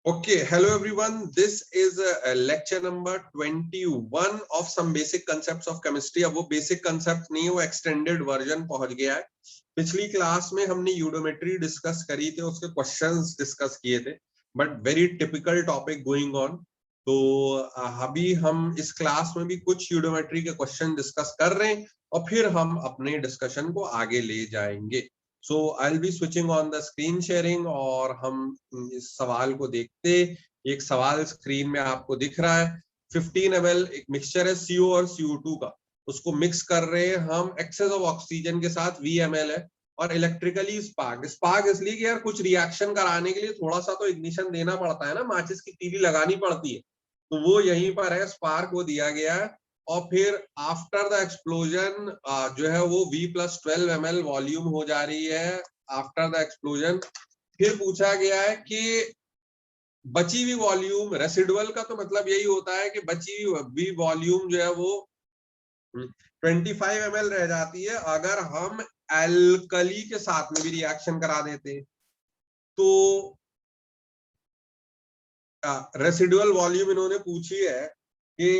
Okay, hello everyone. This is lecture number 21 of some basic concepts of chemistry. अब वो basic concept नहीं है, वो extended version पहुंच गया है. पिछली क्लास में हमने यूडोमेट्री डिस्कस करी थी, उसके क्वेश्चंस डिस्कस किए थे, but very typical topic going on. तो अभी हम इस क्लास में भी कुछ यूडोमेट्री के क्वेश्चन डिस्कस कर रहे हैं और फिर हम अपने डिस्कशन को आगे ले जाएंगे. So I will be switching on the screen sharing और हम इस सवाल को देखते. एक सवाल स्क्रीन में आपको दिख रहा है. 15 ml एक मिक्सचर है CO और CO2 का, उसको मिक्स कर रहे हैं हम एक्सेस ऑफ ऑक्सीजन के साथ, VML है, और इलेक्ट्रिकली स्पार्क इसलिए कि यार कुछ रिएक्शन कराने के लिए थोड़ा सा तो इग्निशन देना पड़ता है ना, माचिस की तीली लगानी पड़ती है, तो वो यहीं पर है, स्पार्क वो दिया गया है. और फिर आफ्टर द एक्सप्लोजन जो है वो V+12 ml वॉल्यूम हो जा रही है आफ्टर द एक्सप्लोजन. फिर पूछा गया है कि बची हुई वॉल्यूम, रेसिडुअल का तो मतलब यही होता है कि बची हुई वॉल्यूम जो है वो 25 ml रह जाती है अगर हम एल्कली के साथ में भी रिएक्शन करा देते हैं. तो रेसिडुअल वॉल्यूम इन्होंने पूछी है कि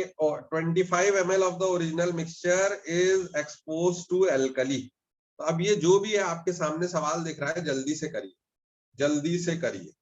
25 ml of the original mixture is expose to alkali. तो अब ये जो भी है आपके सामने सवाल दिख रहा है, जल्दी से करिए, जल्दी से करिए.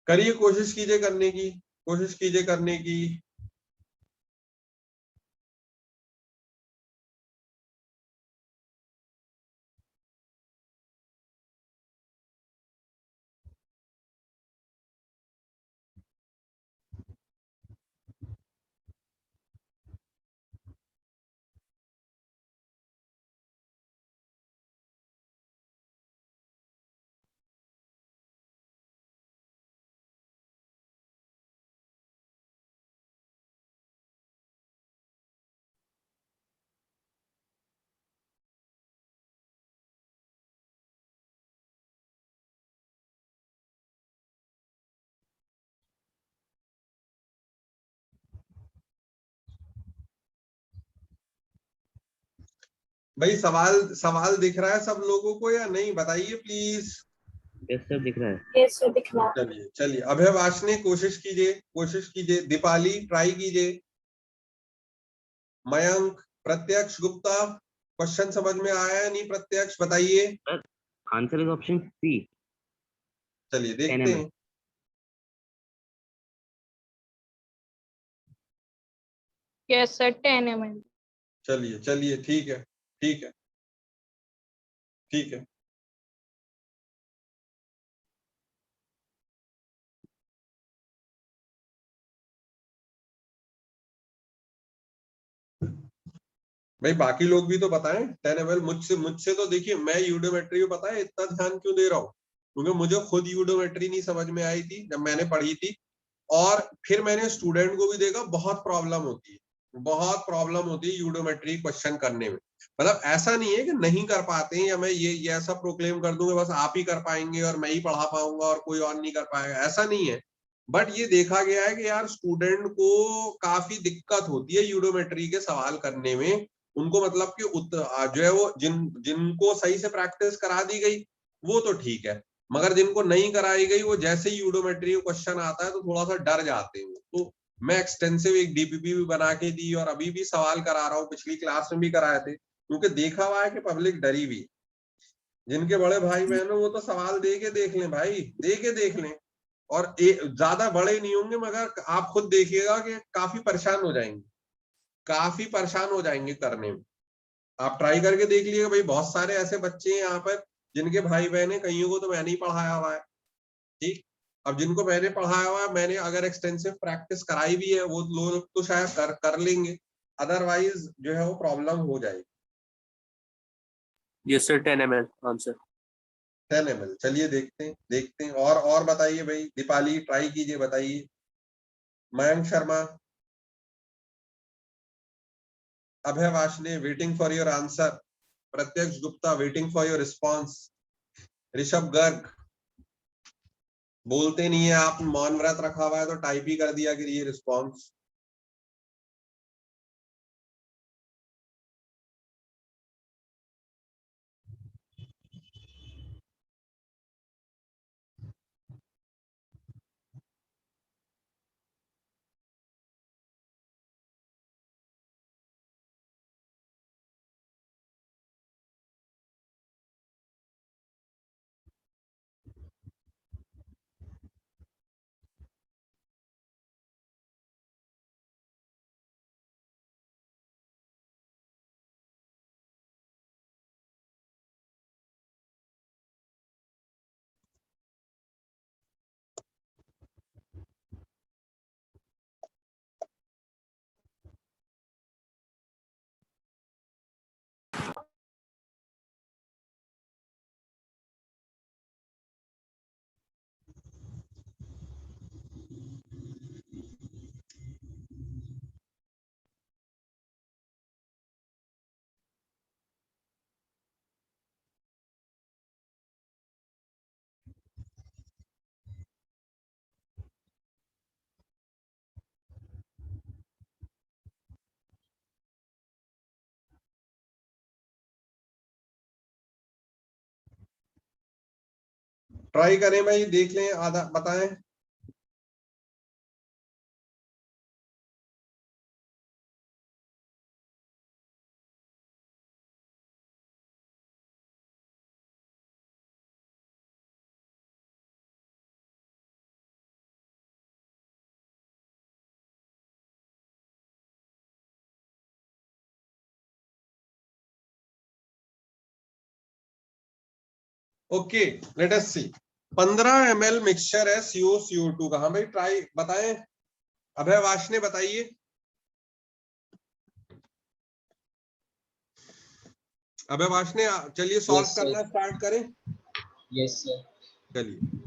करिए, कोशिश कीजिए करने की, कोशिश कीजिए करने की. भाई सवाल सवाल दिख रहा है सब लोगों को या नहीं, बताइए प्लीज. यस सर, दिख रहा है. यस सर, दिख रहा है. चलिए चलिए, अभय वाशनी कोशिश कीजिए, कोशिश कीजिए. दीपाली ट्राई कीजिए. मयंक, प्रत्यक्ष गुप्ता, क्वेश्चन समझ में आया है नहीं? प्रत्यक्ष बताइए. Answer is option C. चलिए देखते हैं. Yes sir, 10 ml. चलिए चलिए, ठीक है, ठीक है, ठीक है. भाई बाकी लोग भी तो बताएं. 10 ml मुझसे मुझसे तो देखिए, मैं यूडोमेट्री में पता है इतना ध्यान क्यों दे रहा हूँ, क्योंकि मुझे खुद यूडोमेट्री नहीं समझ में आई थी जब मैंने पढ़ी थी, और फिर मैंने स्टूडेंट को भी देखा, बहुत प्रॉब्लम होती है, बहुत प्रॉब्लम होती है यूडोमेट्री क्वेश्चन करने में. मतलब ऐसा नहीं है कि नहीं कर पाते हैं या मैं ये ऐसा प्रोक्लेम कर दूंगा बस आप ही कर पाएंगे और मैं ही पढ़ा पाऊंगा और कोई और नहीं कर पाएगा, ऐसा नहीं है. बट ये देखा गया है कि यार स्टूडेंट को काफी दिक्कत होती है यूडोमेट्री के सवाल करने में. उनको मतलब कि जो है वो जिनको सही से प्रैक्टिस करा दी गई वो तो ठीक है, मगर जिनको नहीं कराई गई वो जैसे ही यूडोमेट्री क्वेश्चन आता है तो थोड़ा सा डर जाते हैं. तो मैं एक्सटेंसिव एक DPP भी बना के दी और अभी भी सवाल करा रहा हूँ, पिछली क्लास में भी कराए थे, क्योंकि देखा हुआ है कि पब्लिक डरी हुई. जिनके बड़े भाई बहन हो वो तो सवाल दे के देख लें भाई, दे के देख लें। और ज्यादा बड़े नहीं होंगे मगर आप खुद देखिएगा कि काफी परेशान हो जाएंगे, काफी परेशान हो जाएंगे करने में। आप ट्राई करके देख लीजिएगा भाई, बहुत सारे ऐसे बच्चे हैं यहाँ पर जिनके भाई बहन है, कईयों को तो मैंने ही पढ़ाया हुआ है। ठीक, अब जिनको मैंने पढ़ाया हुआ है, मैंने अगर एक्सटेंसिव प्रैक्टिस कराई भी है, वो लोग तो शायद कर लेंगे, अदरवाइज जो है वो प्रॉब्लम हो जाएगी। Yes sir, 10 ml answer. 10 ml, चलिए देखते हैं। और बताइए भाई, दीपाली ट्राई कीजिए, बताइए। Mayank Sharma, Abhay Washne, waiting for your answer. Pratyaksh Gupta, waiting for your response. Rishabh Garg, बोलते नहीं है आप, मौन व्रत रखा हुआ है तो टाइप ही कर दिया कि ये रिस्पॉन्स। ट्राई करें भाई, देख लें, आधा बताएं। ओके, लेट अस सी। 15 ml मिक्सचर है CO2 का। हाँ भाई, ट्राई बताएं। अभय वाशने बताइए। अभय वाशने, चलिए सॉल्व करना स्टार्ट करें। Yes sir. चलिए,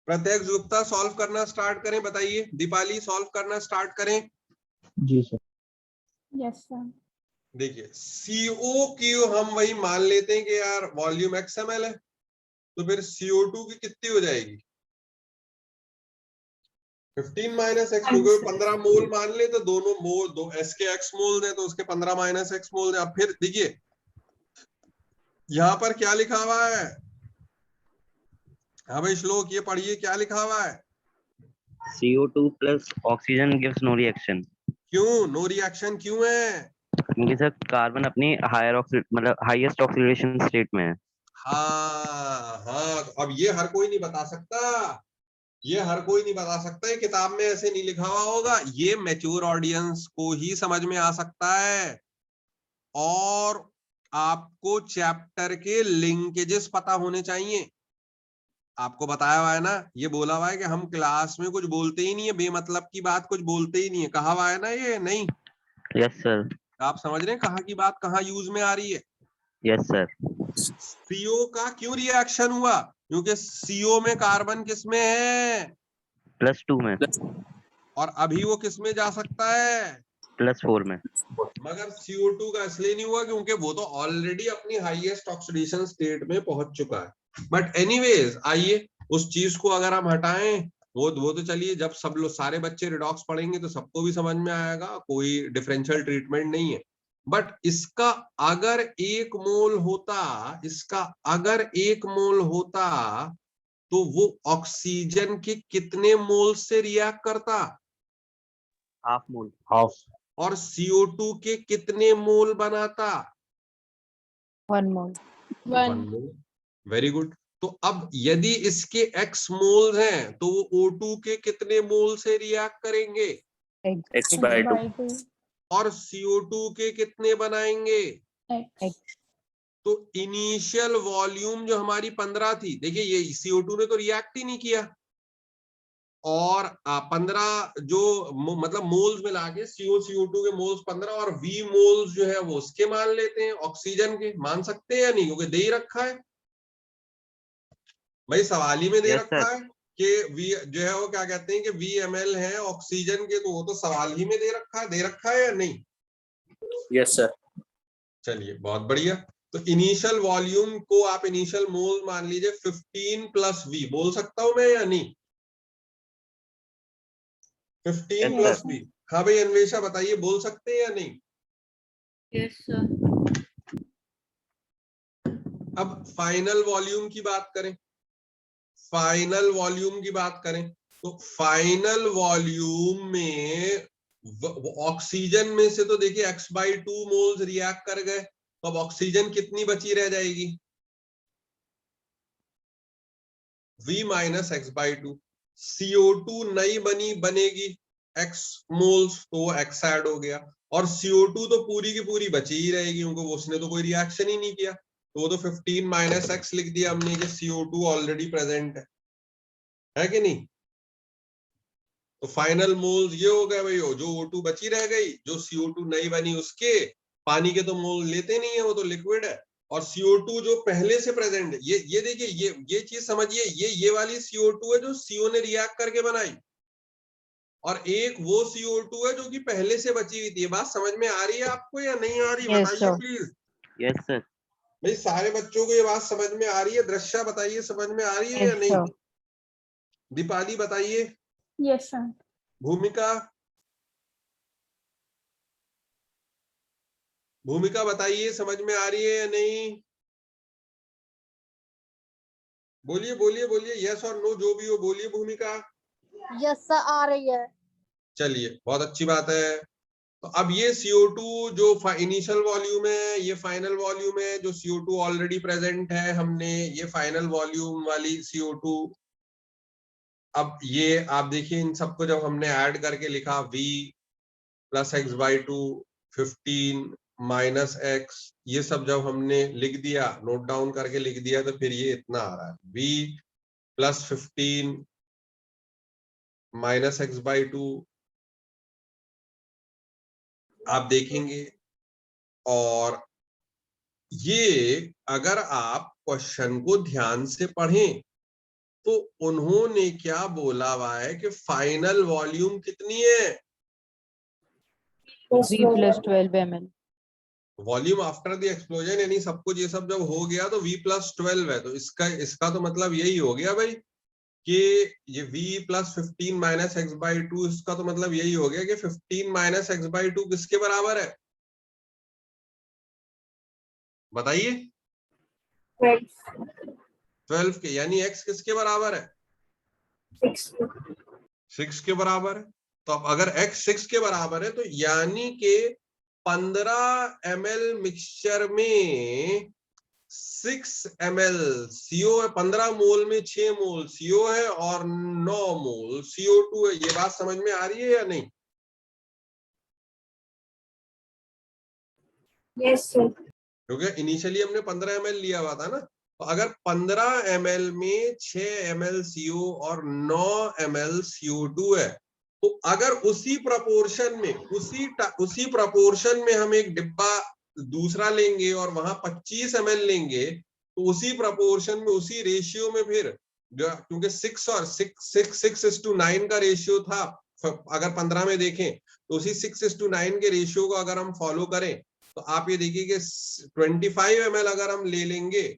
प्रत्यक्ष गुप्ता सॉल्व करना स्टार्ट करें, बताइए। दीपाली सॉल्व करना स्टार्ट करें। जी सर। Yes sir. देखिए, CO की हम वही मान लेते हैं कि यार वॉल्यूम XML है, तो फिर CO2 की कितनी हो जाएगी? 15 - x, क्योंकि 15 मोल मान ले तो दोनों मोल, दो S के X मोल दे तो उसके 15 - x मोल दे। अब फिर देखिए यहाँ पर क्या लिखा हुआ है। हाँ भाई श्लोक, ये पढ़िए क्या लिखा हुआ है। CO2 plus oxygen gives no reaction। क्यों नो रिएक्शन क्यों है? क्योंकि सर कार्बन अपनी हायर मतलब हाईएस्ट ऑक्सीडेशन स्टेट में है। हाँ, अब ये हर कोई नहीं बता सकता, ये हर कोई नहीं बता सकता, ये किताब में ऐसे नहीं लिखा हुआ होगा, ये मैच्योर ऑडियंस को ही समझ में आ सकता है। और आपको चैप्टर के लिंकेजेस पता होने चाहिए। आपको बताया हुआ है ना, ये बोला हुआ है कि हम क्लास में कुछ बोलते ही नहीं है, बेमतलब की बात कुछ बोलते ही नहीं है, कहा हुआ है ना ये, नहीं? Yes sir. आप समझ रहे हैं कहाँ की बात कहाँ यूज में आ रही है? Yes sir. CO का क्यों रिएक्शन हुआ? क्योंकि CO में कार्बन किसमें है? +2 में। और अभी वो किसमें जा सकता है? +4 में। मगर CO2 का इसलिए नहीं हुआ क्योंकि वो तो ऑलरेडी अपनी हाईएस्ट ऑक्सीडेशन स्टेट में पहुंच चुका है। बट एनीवेज, आइए उस चीज को अगर हम हटाएं, वो तो चलिए, जब सब लोग सारे बच्चे रिडॉक्स पढ़ेंगे तो सबको भी समझ में आएगा, कोई डिफरेंशियल ट्रीटमेंट नहीं है। बट इसका अगर 1 मोल होता, इसका अगर 1 मोल होता तो वो ऑक्सीजन के कितने मोल से रिएक्ट करता? Half mole. हाफ। और CO2 के कितने मोल बनाता? 1 mole. 1 मोल। Very good. तो अब यदि इसके x मोल्स हैं तो वो O2 के कितने मोल से रिएक्ट करेंगे? x by 2 By 2. और CO2 के कितने बनाएंगे? X. तो इनिशियल वॉल्यूम जो हमारी 15 थी, देखिए ये CO2 ने तो रिएक्ट ही नहीं किया, और 15 जो मतलब मोल्स मिला के CO2 के मोल्स 15 और V मोल्स जो है वो उसके मान लेते हैं, ऑक्सीजन के। मान सकते हैं या नहीं, क्योंकि दे ही रखा है भाई, सवाल ही में दे Yes, रखा sir. है कि V जो है वो क्या कहते हैं कि VmL है ऑक्सीजन के, तो वो तो सवाल ही में दे रखा है या नहीं? Yes, sir. चलिए बहुत बढ़िया। तो इनिशियल वॉल्यूम को आप इनिशियल मोल मान लीजिए 15 प्लस V, बोल सकता हूं मैं या नहीं? 15 Yes, प्लस sir. V। हाँ भाई अन्वेषा बताइए, बोल सकते हैं या नहीं? Yes, sir. अब फाइनल वॉल्यूम की बात करें, फाइनल वॉल्यूम की बात करें तो फाइनल वॉल्यूम में ऑक्सीजन में से तो देखिए x/2 मोल्स रिएक्ट कर गए, तो अब ऑक्सीजन कितनी बची रह जाएगी? V minus x/2। CO2 नई बनेगी x मोल्स, तो वो x ऐड हो गया, और CO2 तो पूरी की पूरी बची ही रहेगी क्योंकि उसने तो कोई रिएक्शन ही नहीं किया, तो वो तो 15 माइनस x लिख दिया हमने कि CO2 ऑलरेडी प्रेजेंट है कि नहीं? तो फाइनल मोल्स ये हो गए भाई, जो O2 बची रह गई, जो CO2 नई बनी उसके, पानी के तो मोल लेते नहीं है, वो तो लिक्विड है, और CO2 जो पहले से प्रेजेंट है, ये देखिए, ये चीज समझिए, ये वाली CO2 है जो CO ने रिएक्ट करके बनाई, और एक वो CO2 है जो कि पहले से बची हुई थी। ये बात समझ में आ रही है आपको या नहीं आ रही? Yes, बताइए sir. प्लीज। Yes, sir. भाई सारे बच्चों को ये बात समझ में आ रही है? दृश्या बताइए समझ में आ रही है या Yes, नहीं? sir. दीपाली बताइए। Yes, sir. भूमिका, भूमिका बताइए समझ में आ रही है या नहीं? बोलिए बोलिए बोलिए, यस और नो जो भी हो बोलिए भूमिका। यस सर आ रही है। चलिए बहुत अच्छी बात है। तो अब ये CO2 जो इनिशियल वॉल्यूम है, ये फाइनल वॉल्यूम है, जो CO2 ऑलरेडी प्रेजेंट है, हमने ये फाइनल वॉल्यूम वाली CO2। अब ये आप देखिए, इन सबको जब हमने ऐड करके लिखा V plus x/2, 15 minus x, ये सब जब हमने लिख दिया, नोट डाउन करके लिख दिया, तो फिर ये इतना आ रहा है V प्लस 15 माइनस x/2। आप देखेंगे, और ये अगर आप क्वेश्चन को ध्यान से पढ़ें तो उन्होंने क्या बोला हुआ है कि फाइनल वॉल्यूम कितनी है? V plus 12 ml. Volume after the explosion, यानी सब कुछ ये सब जब हो गया तो V प्लस 12 है, तो इसका तो मतलब यही हो गया भाई कि ये V प्लस 15 माइनस x/2, इसका तो मतलब यही हो गया कि 15 माइनस x/2 किसके बराबर है? बताइए। 12 के, यानी x किसके बराबर है? 6 के बराबर है। तो अब अगर x 6 के बराबर है, तो यानी कि 15 ml मिक्सचर में 6 ml CO है, 15 मोल में 6 मोल CO है और 9 मोल CO2 है। ये बात समझ में आ रही है या नहीं? Yes sir. क्योंकि इनिशियली हमने 15 ml लिया हुआ था ना, तो अगर 15 ml में 6 ml CO और 9 ml CO2 है, तो अगर उसी प्रपोर्शन में हम एक डिब्बा दूसरा लेंगे और वहां 25 ml लेंगे, तो उसी प्रपोर्शन में, उसी रेशियो में, फिर क्योंकि 6 और 6:9 का रेशियो था, अगर 15 में देखें तो उसी 6:9 के रेशियो को अगर हम फॉलो करें, तो आप ये देखिए कि 25 ml अगर हम ले लेंगे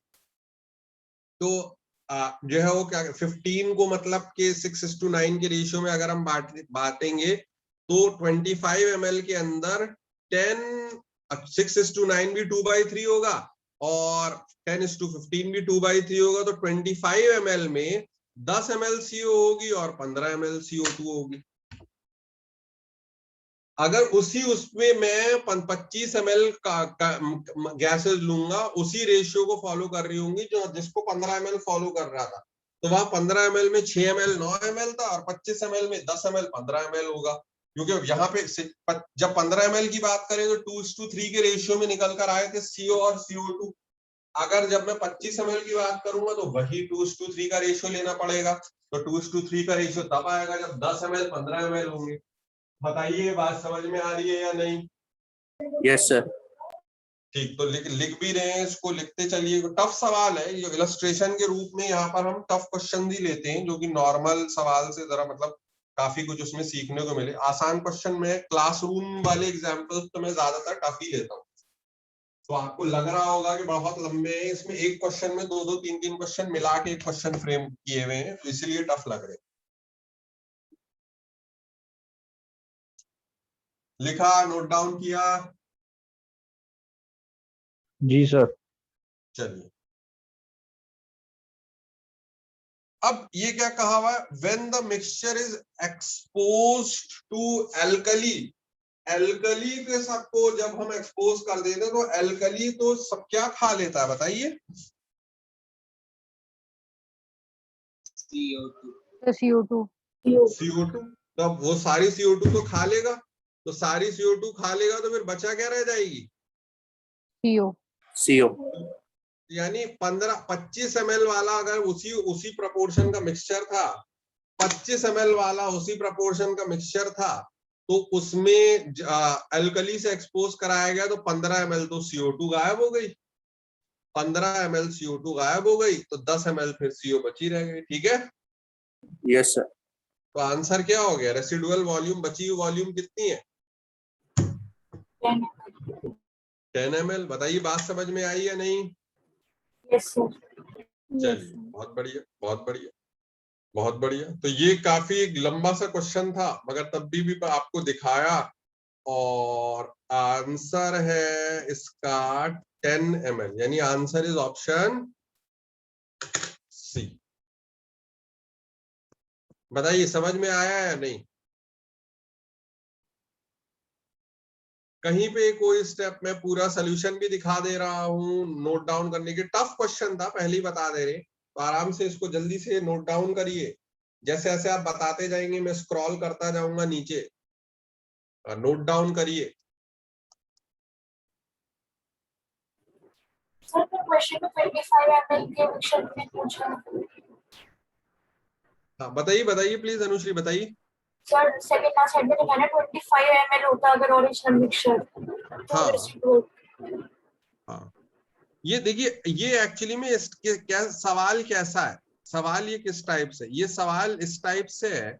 तो जो है वो क्या 15 को मतलब के 6:9 के रेशियो में अगर हम बांटेंगे, तो 25 ml के अंदर 6:9 भी 2/3 होगा और 10:15 भी 2/3 होगा, तो 25 ml में 10 ml CO होगी और 15 ml CO2 होगी। अगर उसी उसमें मैं 25 ml का गैसेस लूंगा, उसी रेशियो को फॉलो कर रही होंगी जो जिसको 15 ml फॉलो कर रहा था, तो वहां 15 ml में 6 ml 9 ml था और 25 ml में 10 ml 15 ml होगा। क्योंकि यहाँ पे जब 15 ml की बात करें तो 2:3 के रेशियो में निकल कर आए थे CO और CO2। अगर जब मैं 25 ml की बात करूंगा तो वही 2:3 का रेशियो लेना पड़ेगा। तो 2:3 का रेशियो तब आएगा जब 10 ml 15 ml होंगे। बताइए बात समझ में आ रही है या नहीं? Yes sir. ठीक, तो लिख भी रहे हैं, इसको लिखते चलिए। टफ सवाल है ये, इलस्ट्रेशन के रूप में यहाँ पर हम टफ क्वेश्चन ही लेते हैं जो कि नॉर्मल सवाल से जरा मतलब काफी कुछ उसमें सीखने को मिले। आसान क्वेश्चन में क्लासरूम वाले एग्जाम्पल्स तो मैं ज्यादातर टफ ही लेता हूँ। तो आपको लग रहा होगा कि बहुत लंबे हैं, इसमें एक क्वेश्चन में 2-2 3-3 क्वेश्चन मिला के एक क्वेश्चन फ्रेम किए हुए हैं, तो इसलिए टफ लग रहे हैं। लिखा, नोट डाउन किया? जी सर। चलिए, अब ये क्या कहा हुआ है, when the mixture is exposed to alkali. Alkali के सबको जब हम एक्सपोज कर देते हैं तो एल्कली तो सब क्या खा लेता है बताइए? CO2। CO2। तो वो सारी CO2 तो खा लेगा, तो सारी CO2 खा लेगा तो फिर बचा क्या रह जाएगी? CO। यानी 25 ml वाला अगर उसी प्रोपोर्शन का मिक्सचर था, 25 ml वाला उसी प्रोपोर्शन का मिक्सचर था, तो उसमें अल्कली से एक्सपोज कराया गया तो 15 ml तो CO2 गायब हो गई, 15 ml CO2 गायब हो गई, तो 10 ml फिर CO बची रह गई। ठीक है, यस सर। तो आंसर क्या हो गया? रेसिडुअल वॉल्यूम, बची हुई वॉल्यूम कितनी है? 10 ml। बताइए बात समझ में आई या नहीं? Yes sir. चलिए, बहुत बढ़िया बहुत बढ़िया बहुत बढ़िया। तो ये काफी एक लंबा सा क्वेश्चन था, मगर तब भी आपको दिखाया, और आंसर है इसका 10 ml, यानी आंसर इज ऑप्शन सी। बताइए समझ में आया या नहीं? कहीं पे कोई स्टेप में पूरा सोल्यूशन भी दिखा दे रहा हूं नोट डाउन करने के। टफ क्वेश्चन था, पहले ही बता दे रहे, तो आराम से इसको जल्दी से नोट डाउन करिए। जैसे जैसे आप बताते जाएंगे मैं स्क्रॉल करता जाऊंगा नीचे, नोट डाउन करिए। सर क्वेश्चन 25 ml के मिक्सचर में पूछा। हाँ बताइए बताइए प्लीज अनुश्री बताइए। सर सेकंड लास्ट हेड में लिखा है 25 ml होता अगर ओरिजिनल मिक्सचर। हाँ हाँ, ये देखिए, ये एक्चुअली में क्या सवाल कैसा है, सवाल ये किस टाइप से, ये सवाल इस टाइप से है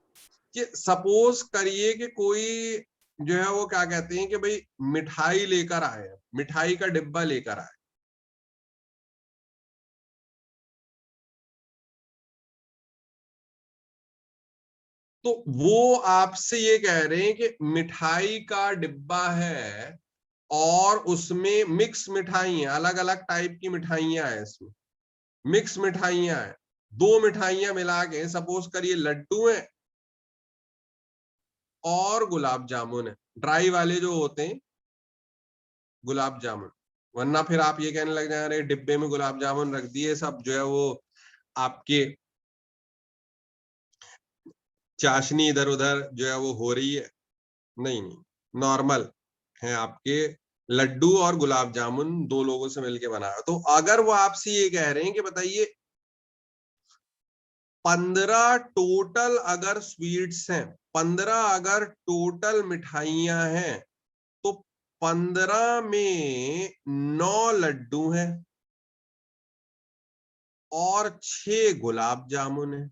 कि सपोज करिए कि कोई जो है वो क्या कहते हैं कि भाई मिठाई लेकर आए, मिठाई का डिब्बा लेकर आए, तो वो आपसे ये कह रहे हैं कि मिठाई का डिब्बा है और उसमें मिक्स मिठाइयां, अलग अलग टाइप की मिठाइयां हैं, इसमें मिक्स मिठाइयां हैं, 2 मिठाइयां मिला के सपोज करिए लड्डू हैं और गुलाब जामुन है, ड्राई वाले जो होते हैं गुलाब जामुन। वरना फिर आप ये कहने लग जा रहे डिब्बे में गुलाब जामुन रख दिए, सब जो है वो आपके चाशनी इधर उधर जो है वो हो रही है। नहीं नहीं, नॉर्मल है, आपके लड्डू और गुलाब जामुन 2 लोगों से मिलके बनाया। तो अगर वो आपसे ये कह रहे हैं कि बताइए 15 टोटल अगर स्वीट्स हैं, 15 अगर टोटल मिठाइयां हैं, तो 15 में 9 लड्डू हैं और 6 गुलाब जामुन है।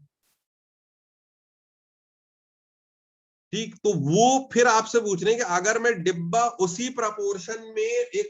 ठीक, तो वो फिर आपसे पूछ रहे हैं कि अगर मैं डिब्बा उसी प्रपोर्शन में एक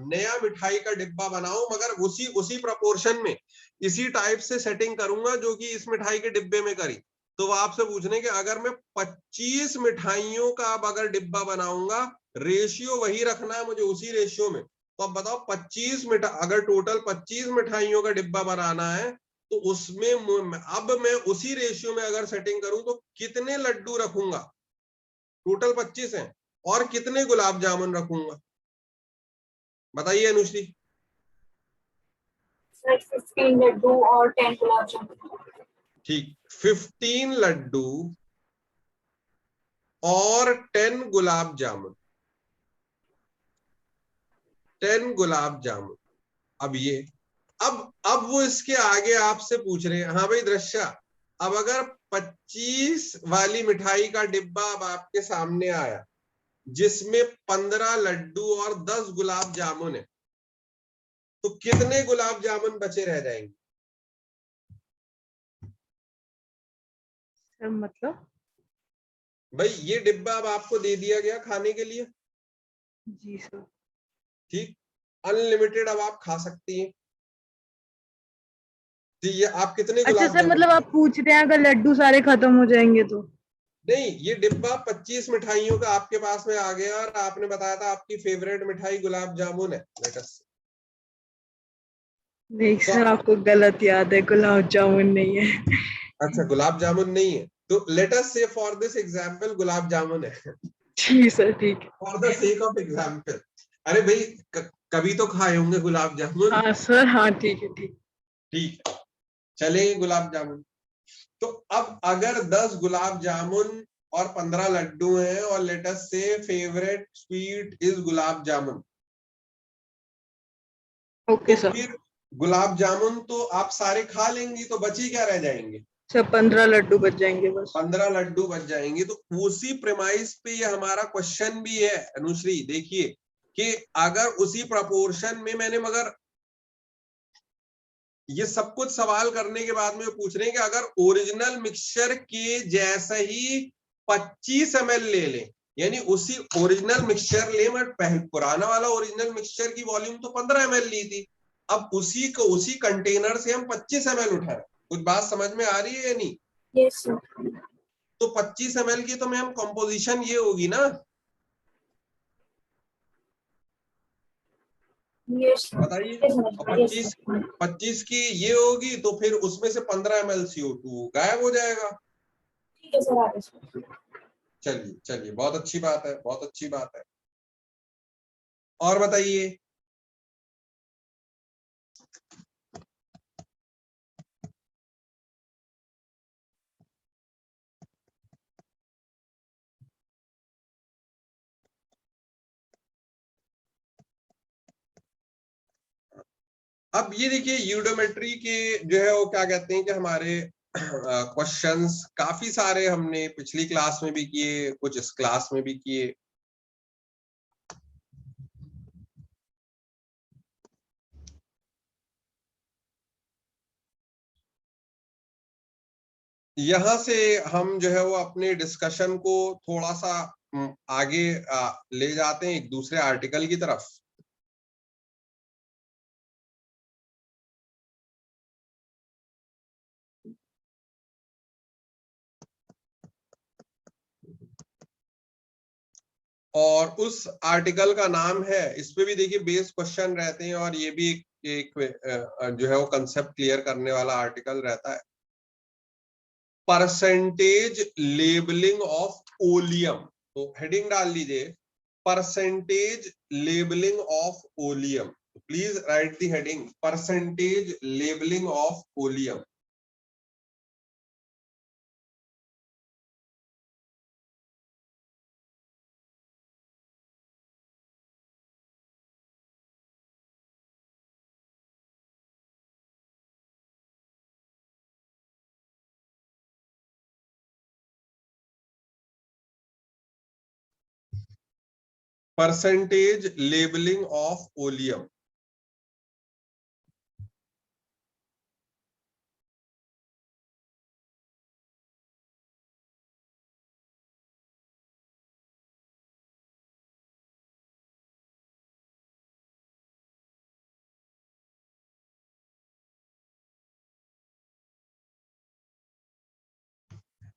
नया मिठाई का डिब्बा बनाऊं, मगर उसी प्रपोर्शन में इसी टाइप से सेटिंग करूंगा जो कि इस मिठाई के डिब्बे में करी, तो वो आपसे पूछ रहे हैं कि अगर मैं 25 मिठाइयों का अब अगर डिब्बा बनाऊंगा, रेशियो वही रखना है मुझे उसी रेशियो में, तो अब बताओ 25 अगर टोटल 25 मिठाइयों का डिब्बा बनाना है, तो उसमें अब मैं उसी रेशियो में अगर सेटिंग करूं तो कितने लड्डू रखूंगा? टोटल 25 हैं, और कितने गुलाब जामुन रखूंगा? बताइए अनुश्री। सर 15 लड्डू और 10 गुलाब जामुन। ठीक, 15 लड्डू और 10 गुलाब जामुन, 10 गुलाब जामुन। अब ये अब वो इसके आगे आपसे पूछ रहे हैं, हाँ भाई दृश्या, अब अगर 25 वाली मिठाई का डिब्बा अब आपके सामने आया जिसमें 15 लड्डू और 10 गुलाब जामुन है, तो कितने गुलाब जामुन बचे रह जाएंगे? सर मतलब? भाई ये डिब्बा अब आपको दे दिया गया खाने के लिए, जी सर। ठीक, अनलिमिटेड अब आप खा सकती हैं। तो ये आप कितने अच्छा गुलाब सर, जामुन मतलब आप पूछ रहे हैं अगर लड्डू सारे खत्म हो जाएंगे तो? नहीं, ये डिब्बा 25 मिठाइयों का आपके पास में आ गया और आपने बताया था आपकी फेवरेट मिठाई गुलाब जामुन है। लेटस नहीं तो सर, आपको गलत याद है, गुलाब जामुन नहीं है। अच्छा, गुलाब जामुन नहीं है, तो let's say for this example gulab jamun है, जी सर ठीक है। For the sake of example. अरे भाई कभी तो खाए होंगे गुलाब जामुन। हाँ सर, हाँ ठीक है ठीक। ठीक है, चलेंगे गुलाब जामुन। तो अब अगर 10 गुलाब जामुन और 15 लड्डू हैं और let's say favourite sweet is gulab jamun, okay तो सर। फिर गुलाब जामुन तो आप सारे खा लेंगी, तो बची क्या रह जाएंगे? सर 15 लड्डू बच जाएंगे बस। 15 लड्डू बच जाएंगे। तो उसी प्रेमाइस पे ये हमारा क्वेश्चन भी है अनुश्री, देखिए कि अगर उसी प्रपोर्शन में मैंने, मगर ये सब कुछ सवाल करने के बाद में पूछ रहे हैं कि अगर ओरिजिनल मिक्सचर के जैसा ही 25 ml ले लें, यानी उसी ओरिजिनल मिक्सचर ले, मैं पुराना वाला ओरिजिनल मिक्सचर की वॉल्यूम तो 15 ml ली थी, अब उसी कंटेनर से हम 25 ml उठा रहे हैं। कुछ बात समझ में आ रही है या नहीं? Yes sir. तो 25 ml की तो मैम कंपोजिशन ये होगी ना, यस बताइए। और सर। Yes 25 sir. 25 की ये होगी तो फिर उसमें से 15 ml CO2 गायब हो जाएगा। ठीक है सर, आगे सर। चलिए चलिए, बहुत अच्छी बात है, बहुत अच्छी बात है। और बताइए। अब ये देखिए, यूडोमेट्री के जो है वो क्या कहते हैं कि हमारे क्वेश्चंस काफी सारे हमने पिछली क्लास में भी किए, कुछ इस क्लास में भी किए। यहां से हम जो है वो अपने डिस्कशन को थोड़ा सा आगे ले जाते हैं एक दूसरे आर्टिकल की तरफ। और उस आर्टिकल का नाम है, इस पे भी देखिए बेस क्वेश्चन रहते हैं और ये भी एक जो है वो कंसेप्ट क्लियर करने वाला आर्टिकल रहता है, परसेंटेज लेबलिंग ऑफ ओलियम। तो हेडिंग डाल लीजिए, percentage labelling of oleum. Please right the heading, percentage labelling of oleum. Percentage labelling of oleum.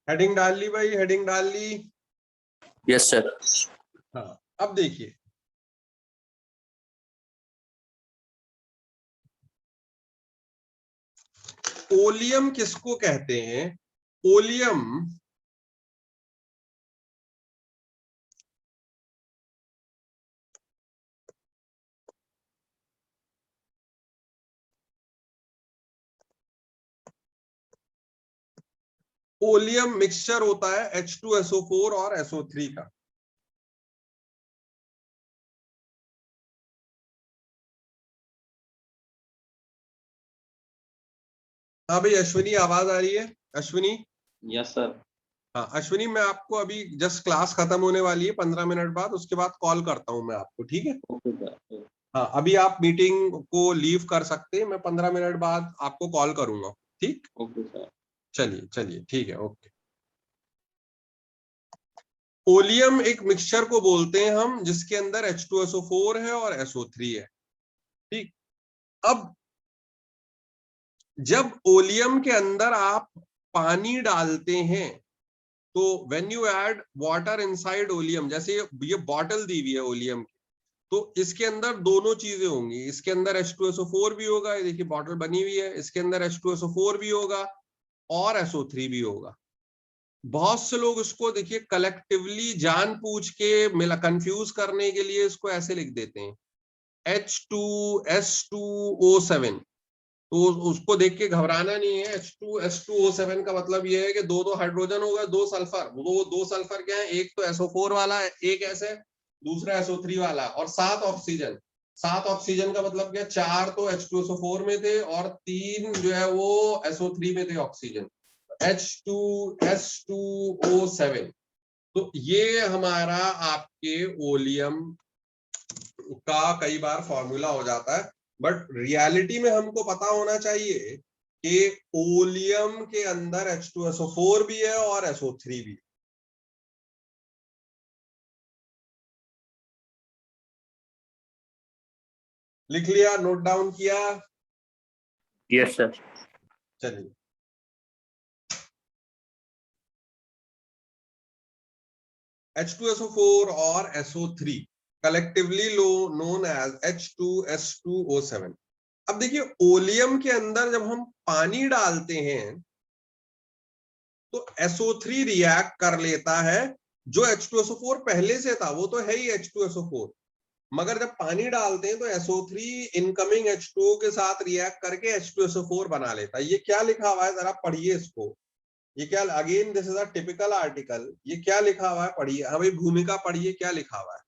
Heading डाल ली भाई, हेडिंग डाल ली। Yes sir. हाँ, अब देखिए, ओलियम किसको कहते हैं? ओलियम ओलियम मिक्सचर होता है H2SO4 और SO3 का। हाँ भाई अश्विनी, आवाज आ रही है अश्विनी? Yes sir. हाँ अश्विनी, मैं आपको अभी जस्ट क्लास खत्म होने वाली है 15 मिनट बाद, उसके बाद कॉल करता हूँ मैं आपको, ठीक है? Okay sir. हाँ अभी आप मीटिंग को लीव कर सकते हैं, मैं 15 मिनट बाद आपको कॉल करूंगा, ठीक? Okay sir. चलिए चलिए ठीक है, ओके। ओलियम एक मिक्सचर को बोलते हैं हम जिसके अंदर H2SO4 है और SO3 है, ठीक? अब जब ओलियम के अंदर आप पानी डालते हैं तो when you add water inside oleum, जैसे ये बॉटल दी हुई है ओलियम की, तो इसके अंदर दोनों चीजें होंगी। इसके अंदर H2SO4 भी होगा, ये देखिए बॉटल बनी हुई है, इसके अंदर H2SO4 भी होगा और SO3 भी होगा। बहुत से लोग इसको देखिए कलेक्टिवली जानबूझ के मिला कंफ्यूज करने के लिए इसको ऐसे लिख देते हैं H2S2O7, तो उसको देख के घबराना नहीं है। H2S2O7 का मतलब ये है कि दो दो हाइड्रोजन होगा, दो सल्फर, वो दो सल्फर क्या है, एक तो SO4 वाला है, एक ऐसे, दूसरा SO3 वाला, और 7 ऑक्सीजन। 7 ऑक्सीजन का मतलब क्या, 4 तो H2SO4 में थे और 3 जो है वो SO3 में थे ऑक्सीजन, H2S2O7। तो ये हमारा आपके ओलियम का कई बार फॉर्मूला हो जाता है, बट रियलिटी में हमको पता होना चाहिए कि ओलियम के अंदर H2SO4 भी है और SO3 भी है। लिख लिया, नोट डाउन किया? Yes sir. चलिए, H2SO4 और SO3 collectively known as H2S2O7। अब देखिए ओलियम के अंदर जब हम पानी डालते हैं तो SO3 रिएक्ट कर लेता है, जो H2SO4 पहले से था वो तो है ही H2SO4, मगर जब पानी डालते हैं तो SO3 इनकमिंग H2O के साथ रिएक्ट करके H2SO4 बना लेता है। ये क्या लिखा हुआ है जरा पढ़िए इसको। ये क्या, again this is a typical article, ये क्या लिखा हुआ है पढ़िए। हाँ भाई भूमिका पढ़िए, क्या लिखा हुआ है?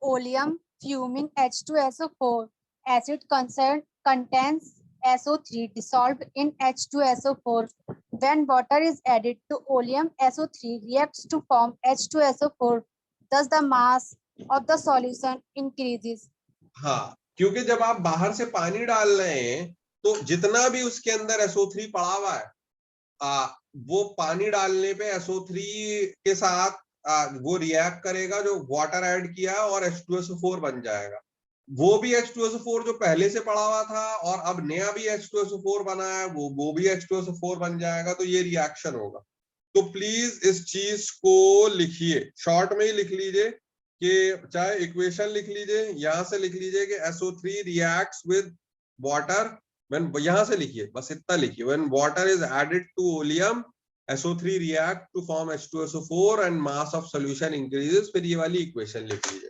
Oleum fuming H2SO4 acid contains SO3 dissolved in H2SO4. When water is added to oleum, SO3 reacts to form H2SO4. Thus, the mass of the solution increases. हाँ, क्योंकि जब आप बाहर से पानी डाल रहे हैं तो जितना भी उसके अंदर SO3 पड़ा हुआ है, वो पानी डालने पे SO3 के साथ वो रिएक्ट करेगा, जो वाटर ऐड किया और H2SO4 बन जाएगा। वो भी H2SO4 जो पहले से पड़ा हुआ था और अब नया भी H2SO4 बना है, वो भी H2SO4 बन जाएगा, तो ये रिएक्शन होगा। तो प्लीज इस चीज को लिखिए, शॉर्ट में ही लिख लीजिए कि चाहे इक्वेशन लिख लीजिए, यहां से लिख लीजिए कि SO3 reacts with water, when यहां से लिखिए, बस इतना लिखिए, when water is added to oleum SO3 react to form H2SO4 and mass of solution increases, फिर ये वाली इक्वेशन लिख लीजिए।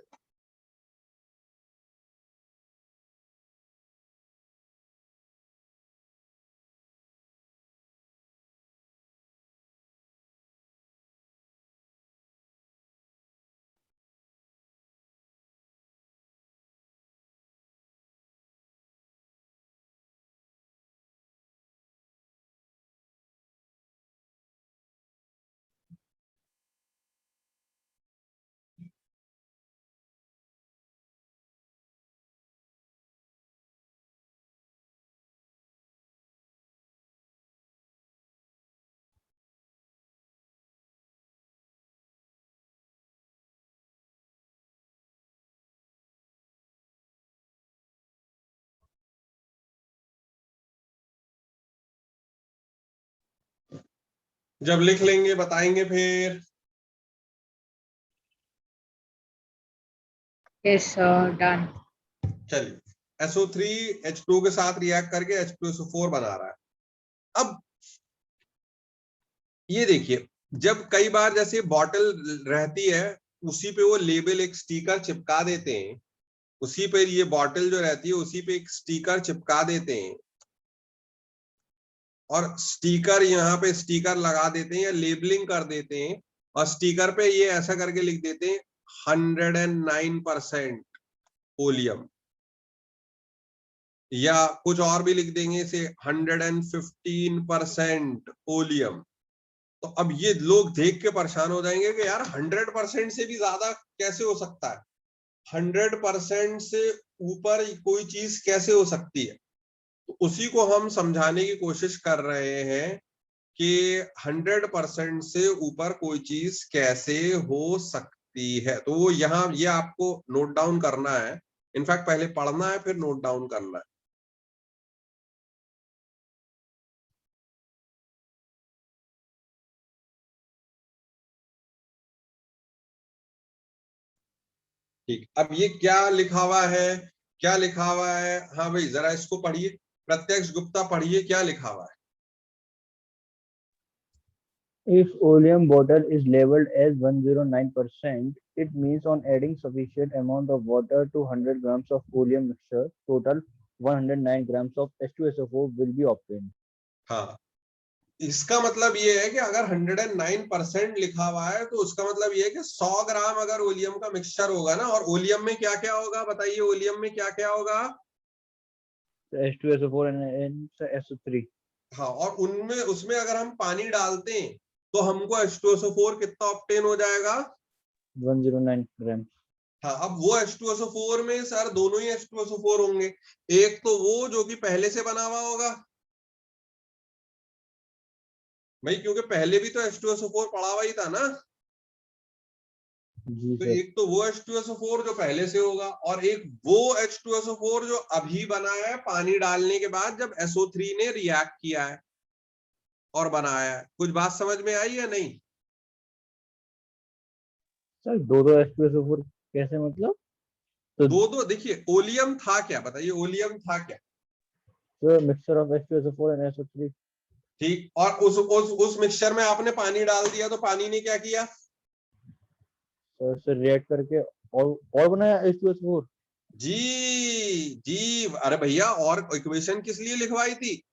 जब लिख लेंगे बताएंगे फिर। Yes sir, done. चलिए, SO3 H2 के साथ रिएक्ट करके H2SO4 बना रहा है। अब ये देखिए, जब कई बार जैसे बॉटल रहती है उसी पे वो लेबल एक स्टिकर चिपका देते हैं, उसी पे ये बॉटल जो रहती है उसी पे एक स्टिकर चिपका देते हैं, और स्टिकर यहाँ पे स्टिकर लगा देते हैं या लेबलिंग कर देते हैं और स्टिकर पे ये ऐसा करके लिख देते हैं 109% ओलियम, या कुछ और भी लिख देंगे इसे 115% ओलियम। तो अब ये लोग देख के परेशान हो जाएंगे कि यार 100% से भी ज्यादा कैसे हो सकता है, 100% से ऊपर कोई चीज कैसे हो सकती है। तो उसी को हम समझाने की कोशिश कर रहे हैं कि 100% से ऊपर कोई चीज कैसे हो सकती है। तो वो यहाँ ये आपको नोट डाउन करना है, इनफैक्ट पहले पढ़ना है फिर नोट डाउन करना है। ठीक, अब ये क्या लिखा हुआ है, क्या लिखा हुआ है? हाँ भाई जरा इसको पढ़िए, प्रत्यक्ष गुप्ता पढ़िए क्या लिखा हुआ है। If oleum bottle is labeled as 109%, it means on adding sufficient amount of water to 100 grams of oleum mixture, total 109 grams of H2SO4 will be obtained. हाँ, इसका मतलब ये है कि अगर 109% लिखा हुआ है तो उसका मतलब ये है कि 100 ग्राम अगर ओलियम का मिक्सचर होगा ना, और ओलियम में क्या क्या होगा बताइए, ओलियम में क्या क्या होगा? H2SO4 and SO3. हाँ, और उनमें उसमें अगर हम पानी डालते हैं तो हमको H2SO4 कितना ऑब्टेन हो जाएगा? 109 grams. हाँ, अब वो H2SO4 में सर दोनों ही H2SO4 होंगे, एक तो वो जो कि पहले से बना हुआ होगा भाई, क्योंकि पहले भी तो H2SO4 पड़ा हुआ ही था ना, जी तो सर. एक तो वो H2SO4 जो पहले से होगा और एक वो H2SO4 जो अभी बना है पानी डालने के बाद जब SO3 ने रिएक्ट किया है और बनाया है। कुछ बात समझ में आई या नहीं? सर दो H2SO4 कैसे मतलब? तो दो दो देखिए, ओलियम था क्या बताइए, ओलियम था क्या? the mixture of H2SO4 and SO3. ठीक, और उस मिक्सचर में आपने पानी डाल दिया तो पानी ने क्या किया? सर से रिएक्ट करके और बनाया H2SO4. जी जी, अरे भैया और इक्वेशन किस लिए लिखवाई थी?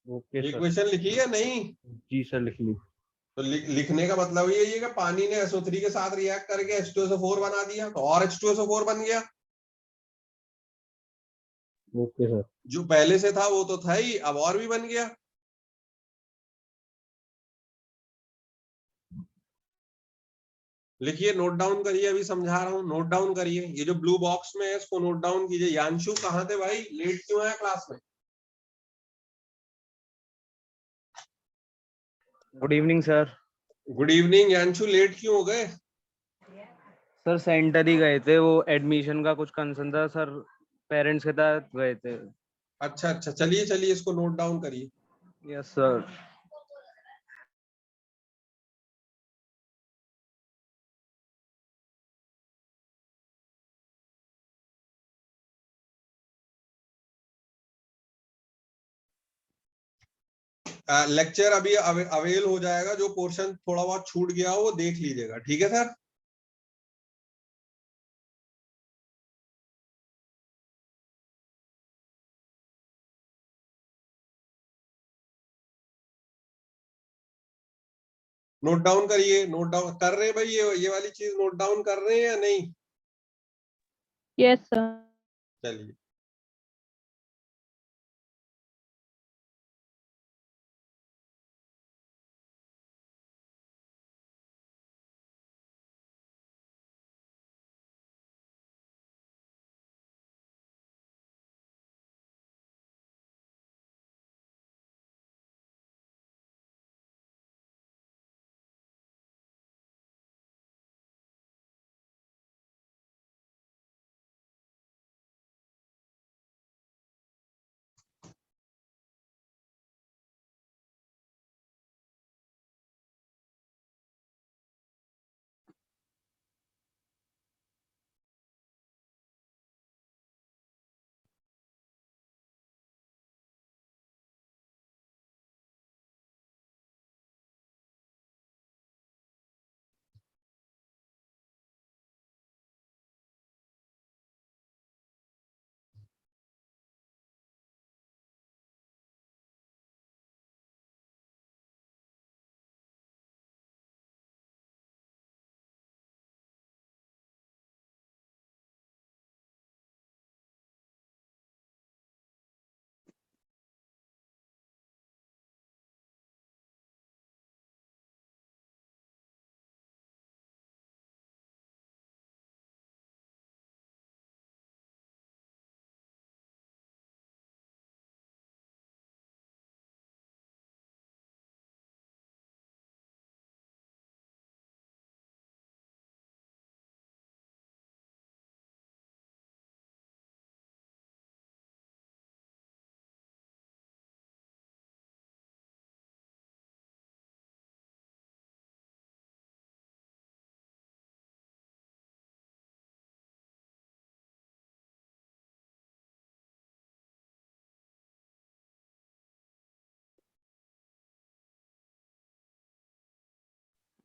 Okay sir. इक्वेशन लिखी या नहीं? जी सर लिख ली. तो लिखने का मतलब ये है कि पानी ने SO3 के साथ रिएक्ट करके H2SO4 बना दिया तो और H2SO4 बन गया। Okay sir. जो पहले से था वो तो था ही, अब और भी बन गया। लिखिए, नोट डाउन करिए, अभी समझा रहा हूँ, नोट डाउन करिए। ये जो ब्लू बॉक्स में है इसको नोट डाउन कीजिए। यांशु कहाँ थे भाई, लेट क्यों आया क्लास में? Good evening sir. Good evening Yanshu, late क्यों हो गए? सर सेंटर ही गए थे, वो एडमिशन का कुछ कंसर्न था सर, पेरेंट्स के साथ गए थे. अच्छा अच्छा, चलिए चलिए इसको नोट डाउन करिए। Yes sir. लेक्चर अभी अवेल हो जाएगा, जो पोर्शन थोड़ा बहुत छूट गया हो वो देख लीजिएगा, ठीक है सर? नोट डाउन करिए, नोट डाउन कर रहे हैं भाई, ये वाली चीज नोट डाउन कर रहे हैं या नहीं? Yes sir. चलिए।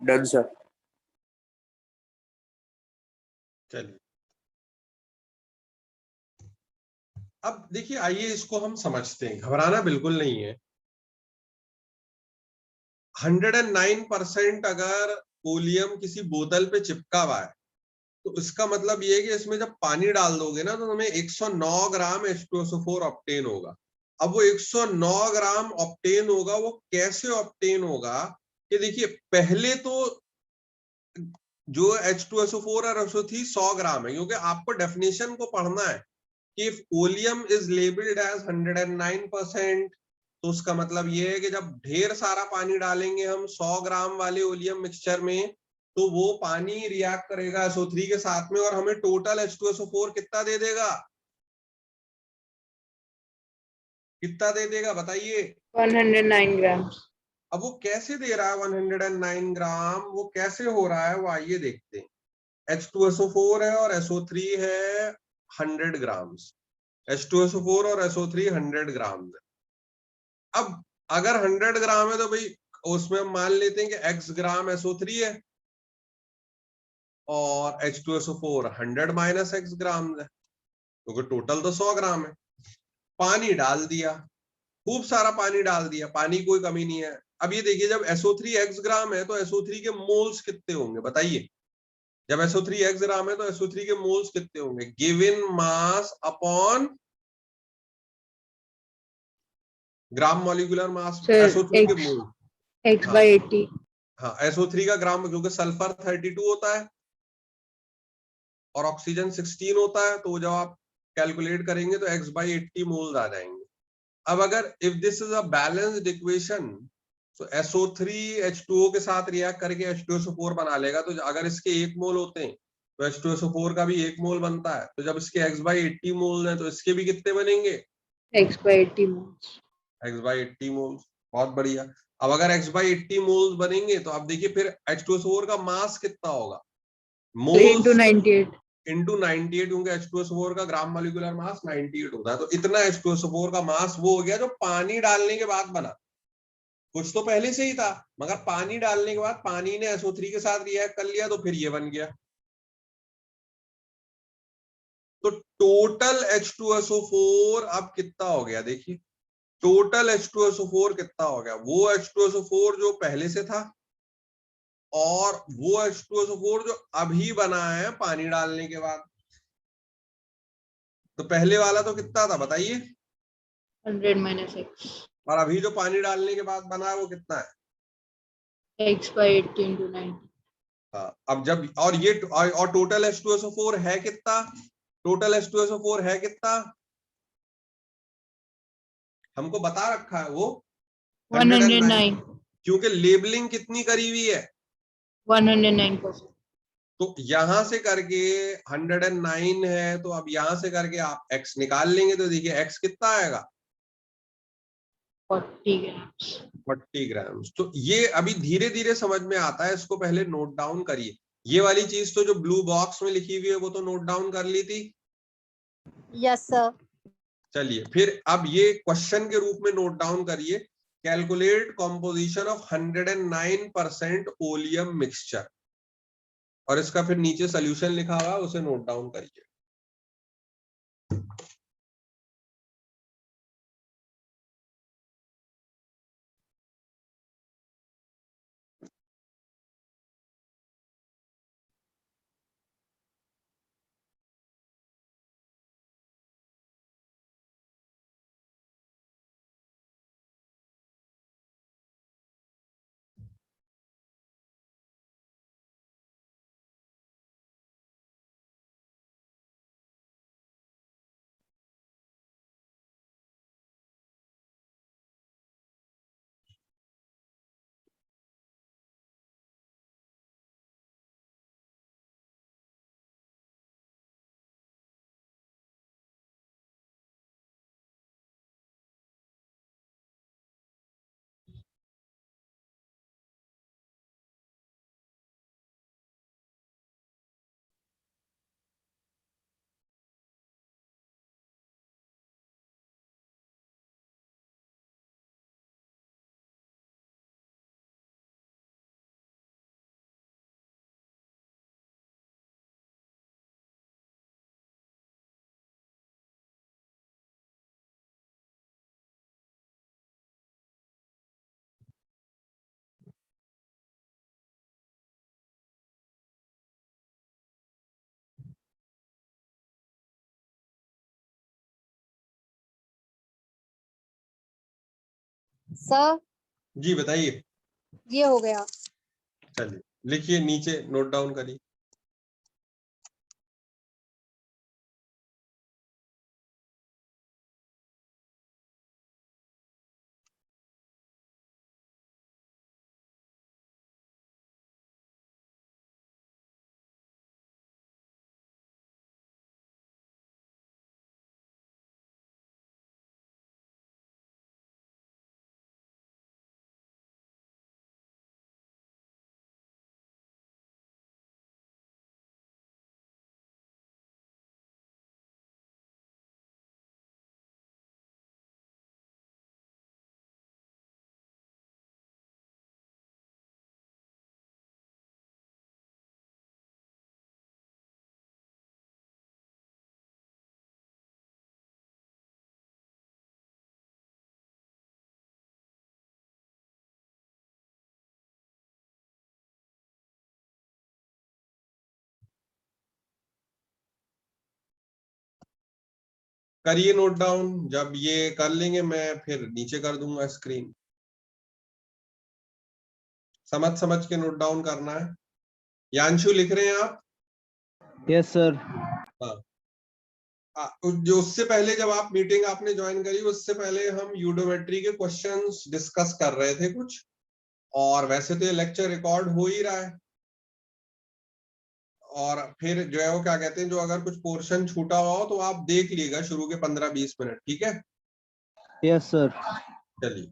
Done sir. चलिए अब देखिए, आइए इसको हम समझते हैं, घबराना बिल्कुल नहीं है। 109% अगर ओलियम किसी बोतल पे चिपका हुआ है तो इसका मतलब ये है कि इसमें जब पानी डाल दोगे ना तो हमें 109 ग्राम H2SO4 ऑब्टेन होगा। अब वो 109 ग्राम ऑब्टेन होगा, वो कैसे ऑब्टेन होगा कि देखिए, पहले तो जो H2SO4 और SO3 100 ग्राम है, क्योंकि आपको डेफिनेशन को पढ़ना है कि if oleum is labelled as 109%, तो उसका मतलब ये है कि जब ढेर सारा पानी डालेंगे हम 100 ग्राम वाले ओलियम मिक्सचर में, तो वो पानी रिएक्ट करेगा SO3 के साथ में और हमें टोटल H2SO4 कितना दे देगा, कितना दे देगा बताइए। 109 grams. अब वो कैसे दे रहा है 109 ग्राम, वो कैसे हो रहा है, वो आइए देखते हैं। H2SO4 है और SO3 है 100 ग्राम। H2SO4 और SO3 100 ग्राम है। अब अगर 100 ग्राम है तो भाई उसमें हम मान लेते हैं कि x ग्राम SO3 है और H2SO4 100 माइनस x ग्राम है, क्योंकि टोटल तो 100 ग्राम है। पानी डाल दिया, खूब सारा पानी डाल दिया, पानी कोई कमी नहीं है। अब ये देखिए, जब SO3 x ग्राम है तो SO3 के मोल्स कितने होंगे बताइए। जब SO3 x ग्राम है तो SO3 के मोल्स कितने होंगे, given mass upon gram molecular mass, Sir, SO3 के X मोल। X हाँ by 80. हाँ, SO3 का ग्राम, क्योंकि सल्फर 32 होता है और ऑक्सीजन 16 होता है, तो जब आप कैलकुलेट करेंगे तो x by 80 मोल्स आ जाएंगे। अब अगर if this is a balanced equation, तो SO3 H2O के साथ रिएक्ट करके H2SO4 बना लेगा। तो अगर इसके 1 मोल होते हैं तो H2SO4 का भी 1 मोल बनता है। तो जब इसके x by 80 मोल हैं तो इसके भी कितने बनेंगे, X by 80 moles. x by 80 moles. बहुत बढ़िया। अब अगर x by 80 मोल्स बनेंगे तो अब देखिए फिर H2SO4 का मास कितना होगा, 3 into मोल्स 98. इंटू 98, क्योंकि H2SO4 का ग्राम मॉलिक्यूलर मास 98 होता है। तो इतना H2SO4 का मास वो हो गया जो पानी डालने के बाद बना। कुछ तो पहले से ही था, मगर पानी डालने के बाद पानी ने SO3 के साथ रिएक्ट कर लिया तो फिर ये बन गया। तो टोटल H2SO4 अब कितना हो गया, देखिए टोटल H2SO4 कितना हो गया, वो H2SO4 जो पहले से था और वो H2SO4 जो अभी बना है पानी डालने के बाद। तो पहले वाला तो कितना था बताइए, 100 minus X. और अभी जो पानी डालने के बाद बना है वो कितना है। X by 80 into 90. हाँ, अब जब और ये और टोटल H2SO4 है कितना, टोटल H2SO4 है कितना, हमको बता रखा है वो 109. क्योंकि लेबलिंग कितनी करी हुई है। 109%. तो यहां से करके 109 है, तो अब यहां से करके आप x निकाल लेंगे तो देखिए x कितना आएगा, 40 grams. 40 ग्राम। तो ये अभी धीरे धीरे समझ में आता है, इसको पहले नोट डाउन करिए। ये वाली चीज तो जो ब्लू बॉक्स में लिखी हुई है वो तो नोट डाउन कर ली थी। Yes, sir. चलिए फिर अब ये क्वेश्चन के रूप में नोट डाउन करिए, calculate composition of 109% oleum mixture, और इसका फिर नीचे सोल्यूशन लिखा हुआ है उसे नोट डाउन करिए। सर जी बताइए। ये हो गया। चलिए लिखिए, नीचे नोट डाउन करिए। करिए नोट डाउन। जब ये कर लेंगे मैं फिर नीचे कर दूंगा स्क्रीन। समझ समझ के नोट डाउन करना है। यांशु लिख रहे हैं आप? Yes sir. हाँ। जो उससे पहले जब आप मीटिंग आपने ज्वाइन करी, उससे पहले हम यूडोमेट्री के क्वेश्चंस डिस्कस कर रहे थे कुछ, और वैसे तो ये लेक्चर रिकॉर्ड हो ही रहा है। और फिर जो है वो क्या कहते हैं, जो अगर कुछ पोर्शन छूटा हुआ हो तो आप देख लीजिएगा शुरू के 15-20 मिनट, ठीक है? Yes sir. चलिए।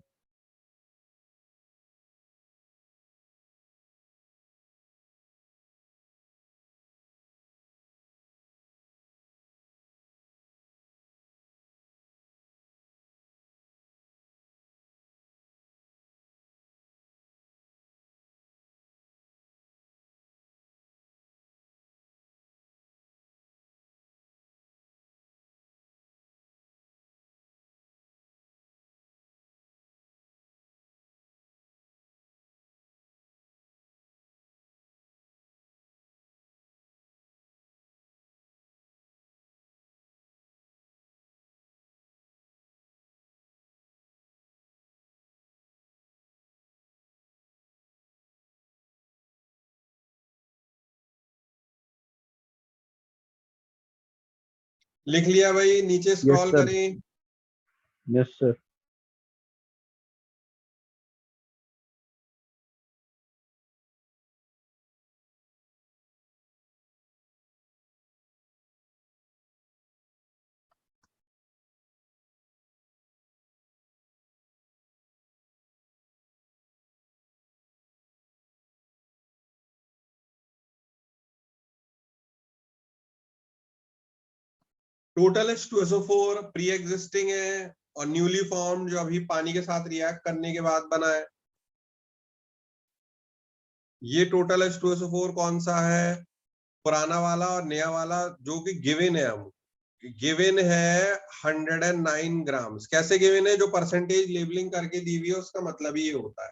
लिख लिया भाई? नीचे स्क्रॉल sir. करें। Yes, sir. Total H2SO4 pre existing है और न्यूली फॉर्म्ड जो अभी पानी के साथ रिएक्ट करने के बाद बना है। ये टोटल H2SO4 कौन सा है? पुराना वाला और नया वाला जो कि गिवन है, हम गिवन है 109 ग्राम्स। कैसे गिवन है? जो परसेंटेज लेबलिंग करके दी हुई है उसका मतलब ही ये होता है।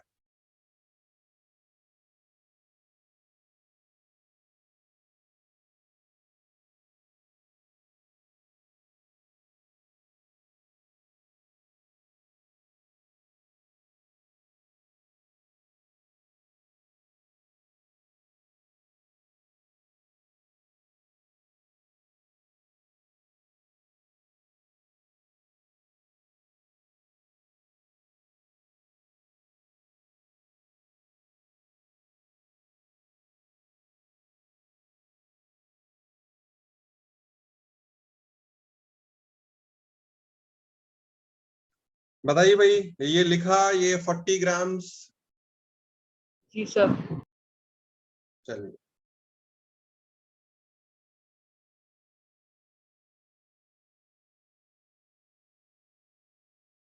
बताइए भाई, ये लिखा, ये 40 ग्राम्स। जी सर। चलिए।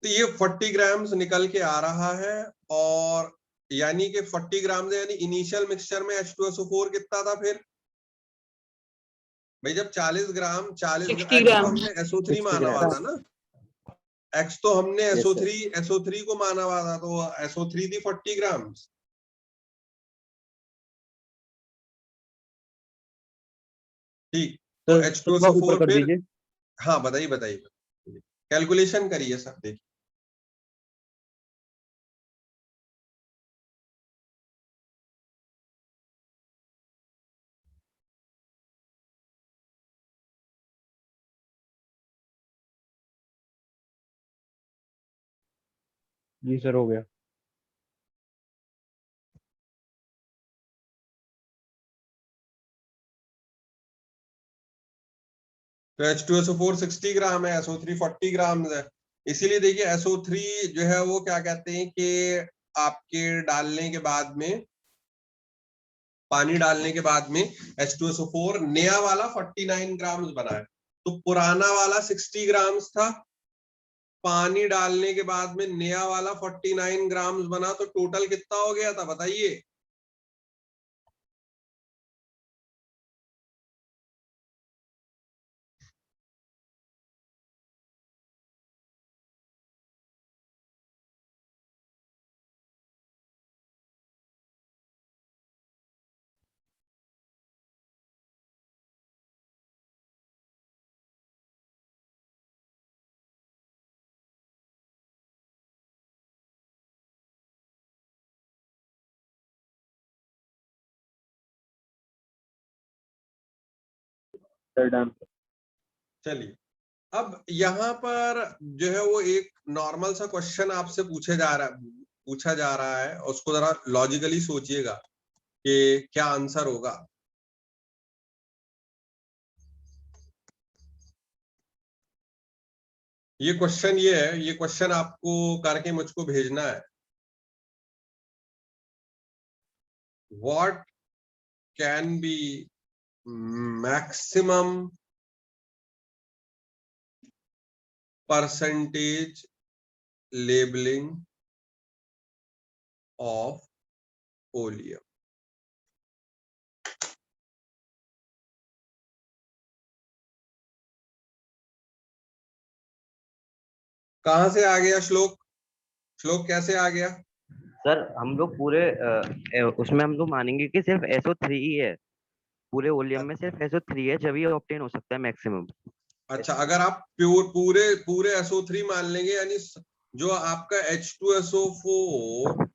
तो ये 40 ग्राम्स निकल के आ रहा है, और यानी कि 40 ग्राम यानी इनिशियल मिक्सचर में H2SO4 कितना था फिर भाई? जब 40 ग्राम 40 60 X तो ग्राम। हमने SO3 60 माना हुआ ग्राम। था ना, X तो हमने Yes, sir. SO3 को माना हुआ था, तो SO3 थी 40 ग्राम्स। ठीक, तो सर थोड़ा ऊपर H2SO4 कर फिर। दीजिए। हाँ बताइए बताइए, कैलकुलेशन करिए सर, देखिए। जी सर हो गया। तो H2SO4 60 ग्राम है, SO3 40 ग्राम है। इसीलिए देखिए SO3 जो है वो क्या कहते हैं कि आपके डालने के बाद में, पानी डालने के बाद में H2SO4 नया वाला 49 ग्राम बना है। तो पुराना वाला 60 ग्राम था, पानी डालने के बाद में नया वाला 49 ग्राम बना, तो टोटल कितना हो गया था बताइए? Sir done. चलिए, अब यहाँ पर जो है वो एक नॉर्मल सा क्वेश्चन आपसे पूछा जा रहा है, उसको जरा लॉजिकली सोचिएगा कि क्या आंसर होगा। ये क्वेश्चन ये है, ये क्वेश्चन आपको करके मुझको भेजना है। What can be maximum percentage labelling of oleum? कहां से आ गया श्लोक? श्लोक कैसे आ गया? सर हम लोग पूरे उसमें हम लोग मानेंगे कि सिर्फ SO3 ही है, पूरे ओलियम में सिर्फ SO3 है, जब ये ऑब्टेन हो सकता है मैक्सिमम। अच्छा, अगर आप पूरे SO3 मान लेंगे, यानी जो आपका H2SO4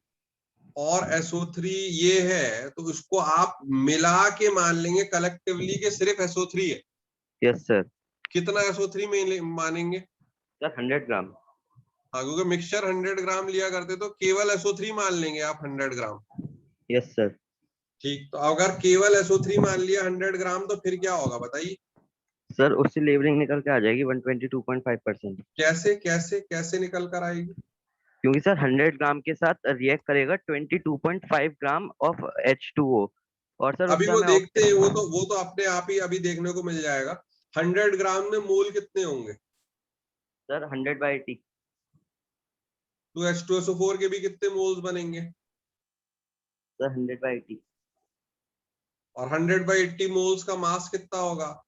और SO3 ये है, तो उसको आप मिला के मान लेंगे कलेक्टिवली के सिर्फ SO3 है। Yes sir. कितना SO3 में मानेंगे? सर 100 ग्राम। हाँ, क्योंकि मिक्सचर 100 ग्राम लिया करते, तो केवल SO3 मान लेंगे आप 100 ग्राम। Yes sir. ठीक, तो अगर केवल SO3 मान लिया 100 ग्राम, तो फिर क्या होगा बताइए? सर उससे लेवलिंग निकल के आ जाएगी 122.5%। कैसे कैसे कैसे निकल कर आएगी? क्योंकि सर 100 ग्राम के साथ रिएक्ट करेगा 22.5 ग्राम ऑफ H2O, और सर अभी उससे वो हमें देखते हैं, वो तो अपने आप ही अभी देखने को मिल जाएगा। 100 ग्राम में मोल कितने होंगे? सर 100/80। तो H2SO4 के भी कितने मोल्स बनेंगे? सर 100/80 और 100/80 मोल्स का मास कितना होगा?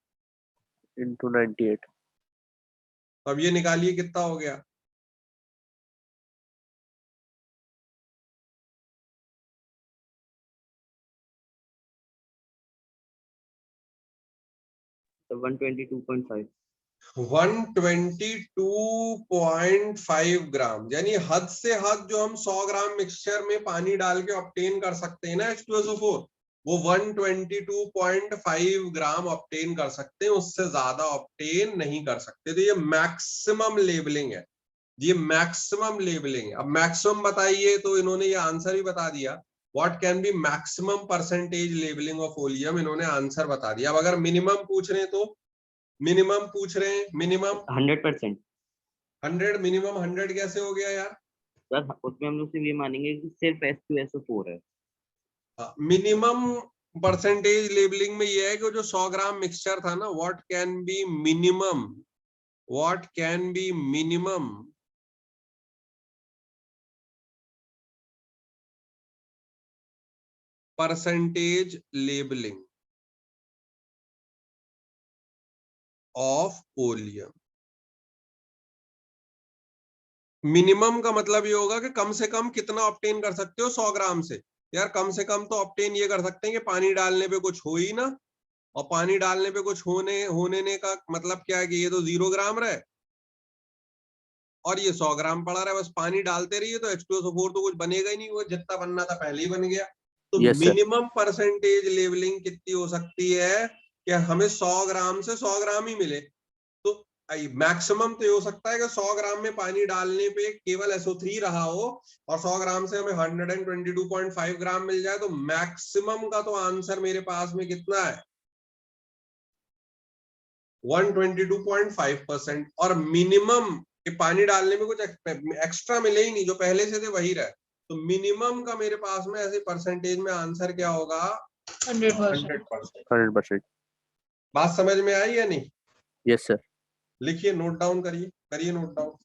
into 98। अब ये निकालिए कितना हो गया? तो 122.5। 122.5 ग्राम, यानी हद से हद जो हम 100 ग्राम मिक्सचर में पानी डाल के ऑब्टेन कर सकते हैं ना H2SO4, वो 122.5 ग्राम ऑब्टेन कर सकते हैं, उससे ज्यादा ऑब्टेन नहीं कर सकते। तो ये मैक्सिमम लेबलिंग है, ये मैक्सिमम लेबलिंग है। अब मैक्सिमम बताइए, तो इन्होंने ये आंसर भी बता दिया, what can be maximum percentage labelling of oleum, इन्होंने आंसर बता दिया। अब अगर मिनिमम पूछ रहे हैं, तो मिनिमम पूछ रहे हैं, मिनिमम 100%। 100, मिनिमम 100 कैसे हो गया यार? सर उसमें हम लोग सिर्फ ये मानेंगे कि सिर्फ H2SO4 है। मिनिमम परसेंटेज लेबलिंग में ये है कि जो 100 ग्राम मिक्सचर था ना, what can be minimum percentage labelling of oleum. Minimum का मतलब ये होगा कि कम से कम कितना ऑब्टेन कर सकते हो 100 ग्राम से। यार कम से कम तो ऑब्टेन ये कर सकते हैं कि पानी डालने पे कुछ हो ही ना, और पानी डालने पे कुछ होने का मतलब क्या है कि ये तो 0 ग्राम रहे और ये 100 ग्राम पड़ा रहा है, बस पानी डालते रहिए, तो H2SO4 तो कुछ बनेगा ही नहीं, वो जितना बनना था पहले ही बन गया। तो मिनिमम परसेंटेज लेवलिंग कितनी हो सकती है कि हमें 100 ग्राम से 100 ग्राम ही मिले। तो मैक्सिमम तो ये हो सकता है कि 100 ग्राम में पानी डालने पे केवल SO3 रहा हो और 100 ग्राम से हमें 122.5 ग्राम मिल जाए, तो मैक्सिमम का तो आंसर मेरे पास में कितना है 122.5%। और मिनिमम कि पानी डालने में कुछ एक्स्ट्रा मिले ही नहीं, जो पहले से थे वही रहे, तो मिनिमम का मेरे पास में ऐसे परसेंटेज में आंसर क्या होगा 100%। 100%. बात समझ में आई या नहीं? Yes, sir. लिखिए, नोट डाउन करिए, करिए नोट डाउन।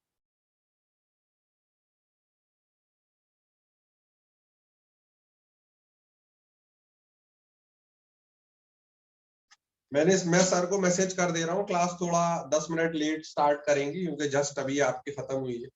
मैं सर को मैसेज कर दे रहा हूँ, क्लास थोड़ा 10 मिनट लेट स्टार्ट करेंगी क्योंकि जस्ट अभी आपकी खत्म हुई है।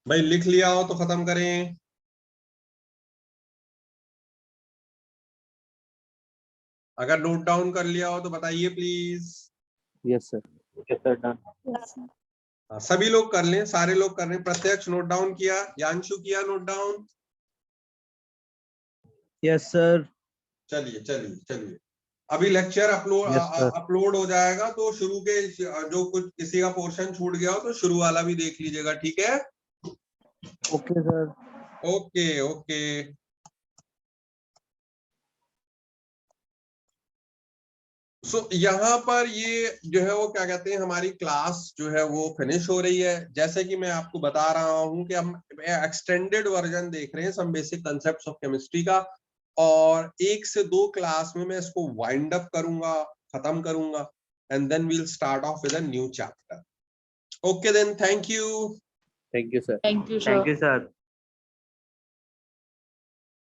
भाई लिख लिया हो तो खत्म करें। अगर नोट डाउन कर लिया हो तो बताइए please. Yes, sir. Yes, sir. Done. सभी लोग कर लें, सारे लोग कर लें। प्रत्यक्ष नोट डाउन किया, यांशु किया नोट डाउन? Yes sir. चलिए चलिए चलिए, अभी लेक्चर अपलोड हो जाएगा तो शुरू के जो कुछ किसी का पोर्शन छूट गया हो तो शुरू वाला भी देख लीजिएगा, ठीक है? Okay sir. Okay okay. So यहाँ पर ये जो है वो क्या कहते हैं, हमारी क्लास जो है वो फिनिश हो रही है। जैसे कि मैं आपको बता रहा हूँ कि हम एक्सटेंडेड वर्जन देख रहे हैं some basic concepts of chemistry का, और 1 से 2 क्लास में मैं इसको वाइंड अप करूंगा, खत्म करूंगा, and then we'll start off with a new chapter. Okay then, thank you. Thank you, sir. Thank you, sir. Thank you sir.